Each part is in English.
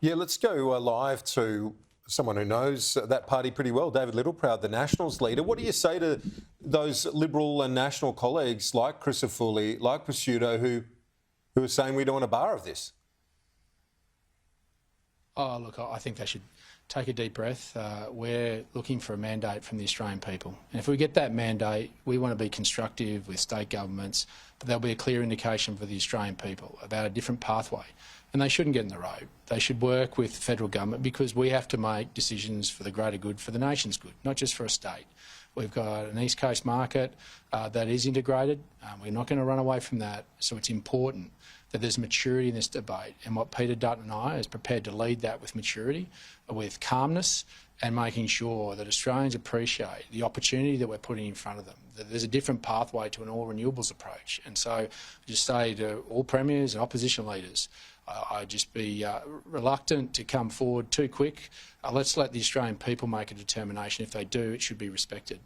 Yeah, let's go live to someone who knows that party pretty well, David Littleproud, the Nationals leader. What do you say to those Liberal and National colleagues like Crisafulli, like Presciutto, who are saying we don't want a bar of this? Oh, look, I think they should take a deep breath. We're looking for a mandate from the Australian people. And if we get that mandate, we want to be constructive with state governments, but there'll be a clear indication for the Australian people about a different pathway. And they shouldn't get in the road. They should work with the federal government because we have to make decisions for the greater good, for the nation's good, not just for a state. We've got an East Coast market that is integrated. We're not going to run away from that. So it's important that there's maturity in this debate. And what Peter Dutton and I is prepared to lead that with maturity, with calmness, and making sure that Australians appreciate the opportunity that we're putting in front of them, that there's a different pathway to an all-renewables approach. And so I just say to all premiers and opposition leaders, I'd just be reluctant to come forward too quick. Let's let the Australian people make a determination. If they do, it should be respected.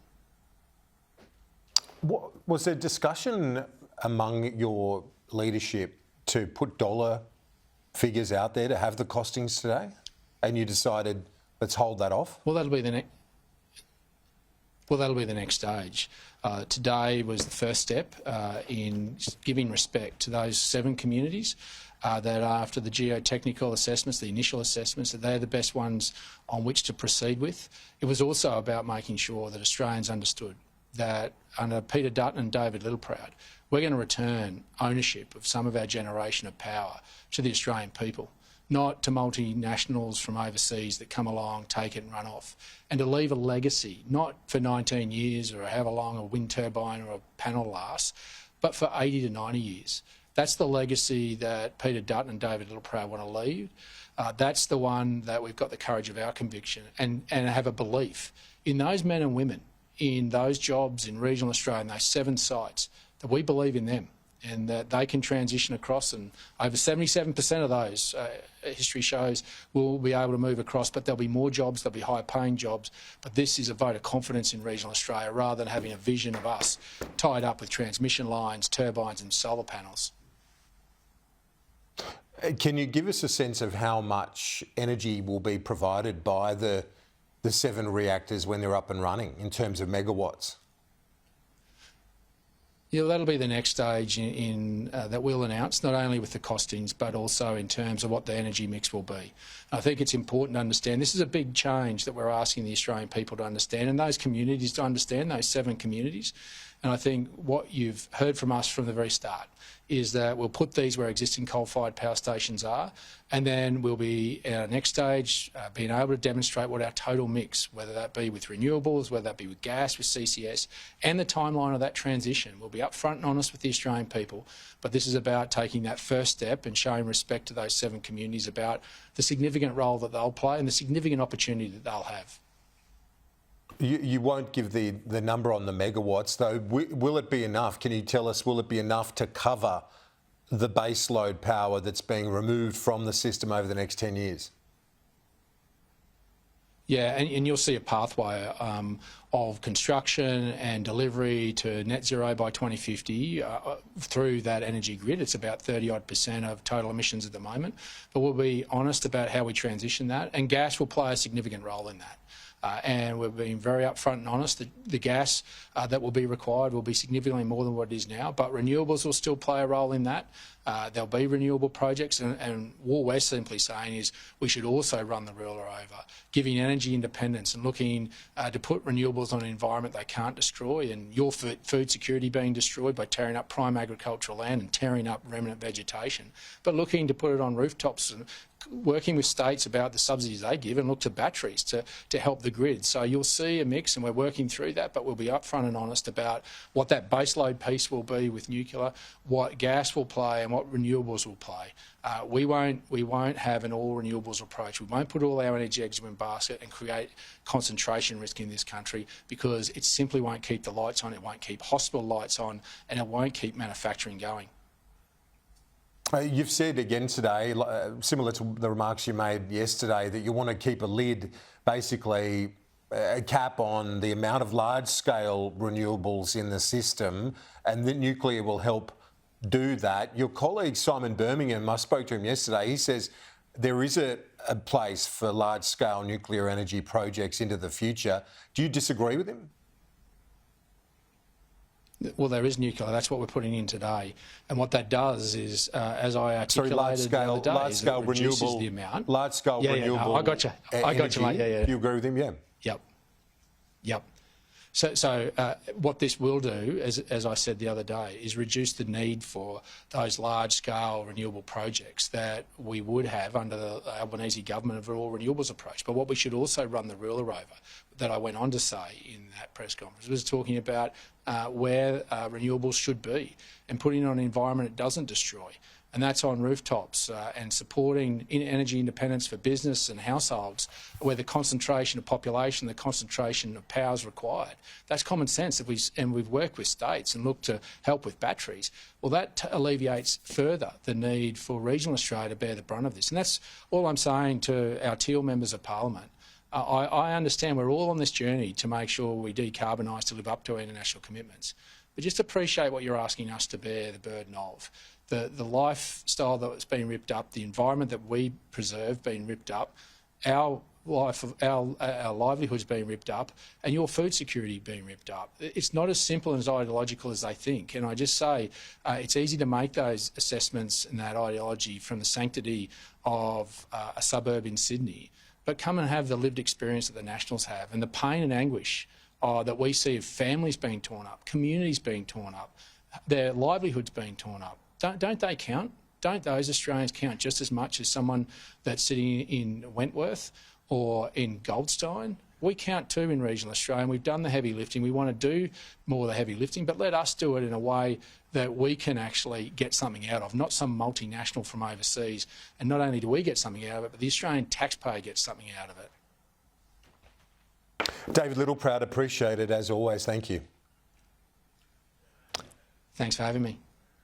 Was there discussion among your leadership to put dollar figures out there to have the costings today, and you decided let's hold that off? Well, that'll be the next. Well, that'll be the next stage. Today was the first step in giving respect to those 7 communities that after the geotechnical assessments, the initial assessments, that they're the best ones on which to proceed with. It was also about making sure that Australians understood that under Peter Dutton and David Littleproud, we're going to return ownership of some of our generation of power to the Australian people, not to multinationals from overseas that come along, take it and run off, and to leave a legacy, not for 19 years or however long a wind turbine or a panel lasts, but for 80 to 90 years. That's the legacy that Peter Dutton and David Littleproud want to leave. That's the one that we've got the courage of our conviction and have a belief in those men and women, in those jobs in regional Australia, in those 7 sites, that we believe in them and that they can transition across, and over 77% of those, history shows, will be able to move across, but there'll be more jobs, there'll be higher paying jobs. But this is a vote of confidence in regional Australia rather than having a vision of us tied up with transmission lines, turbines and solar panels. Can you give us a sense of how much energy will be provided by the 7 reactors when they're up and running in terms of megawatts? Yeah, well, that'll be the next stage that we'll announce, not only with the costings, but also in terms of what the energy mix will be. I think it's important to understand this is a big change that we're asking the Australian people to understand and those communities to understand, those 7 communities. And I think what you've heard from us from the very start is that we'll put these where existing coal-fired power stations are, and then we'll be, at our next stage, being able to demonstrate what our total mix, whether that be with renewables, whether that be with gas, with CCS, and the timeline of that transition. We'll be upfront and honest with the Australian people, but this is about taking that first step and showing respect to those 7 communities about the significant role that they'll play and the significant opportunity that they'll have. You won't give the number on the megawatts, though. Will it be enough? Can you tell us, will it be enough to cover the base load power that's being removed from the system over the next 10 years? Yeah, and you'll see a pathway of construction and delivery to net zero by 2050 through that energy grid. It's about 30-odd% of total emissions at the moment, but we'll be honest about how we transition that, and gas will play a significant role in that. And we've been very upfront and honest that the gas that will be required will be significantly more than what it is now, but renewables will still play a role in that. There'll be renewable projects, and what we're simply saying is we should also run the ruler over, giving energy independence and looking to put renewables on an environment they can't destroy, and your food security being destroyed by tearing up prime agricultural land and tearing up remnant vegetation, but looking to put it on rooftops and working with states about the subsidies they give and look to batteries to help the grid. So you'll see a mix, and we're working through that, but we'll be upfront and honest about what that baseload piece will be with nuclear, what gas will play and what renewables will play. We won't have an all renewables approach. We won't put all our energy eggs in one basket and create concentration risk in this country, because it simply won't keep the lights on, it won't keep hospital lights on, and it won't keep manufacturing going. You've said again today, similar to the remarks you made yesterday, that you want to keep a lid, basically a cap on the amount of large-scale renewables in the system, and that nuclear will help do that. Your colleague Simon Birmingham, I spoke to him yesterday, he says there is a a place for large-scale nuclear energy projects into the future. Do you disagree with him? Well, there is nuclear. That's what we're putting in today. And what that does is, as I articulated the other day, large-scale it reduces renewable, the amount. Large-scale renewable. No, I got you. I got you, mate. Yeah. Do you agree with him? Yeah. Yep. So what this will do, as I said the other day, is reduce the need for those large-scale renewable projects that we would have under the Albanese government of all renewables approach. But what we should also run the ruler over, that I went on to say in that press conference, was talking about where renewables should be and putting it on an environment it doesn't destroy. And that's on rooftops and supporting energy independence for business and households where the concentration of population, the concentration of power is required. That's common sense. And we've worked with states and looked to help with batteries. Well, that alleviates further the need for regional Australia to bear the brunt of this. And that's all I'm saying to our Teal members of Parliament. I understand we're all on this journey to make sure we decarbonise to live up to our international commitments. But just appreciate what you're asking us to bear the burden of. The lifestyle that's been ripped up, the environment that we preserve being ripped up, our livelihoods being ripped up, and your food security being ripped up. It's not as simple and as ideological as they think. And I just say it's easy to make those assessments and that ideology from the sanctity of a suburb in Sydney. But come and have the lived experience that the Nationals have and the pain and anguish that we see of families being torn up, communities being torn up, their livelihoods being torn up. Don't they count? Don't those Australians count just as much as someone that's sitting in Wentworth or in Goldstein? We count too in regional Australia, and we've done the heavy lifting. We want to do more of the heavy lifting, but let us do it in a way that we can actually get something out of, not some multinational from overseas. And not only do we get something out of it, but the Australian taxpayer gets something out of it. David Littleproud, appreciate it as always. Thank you. Thanks for having me.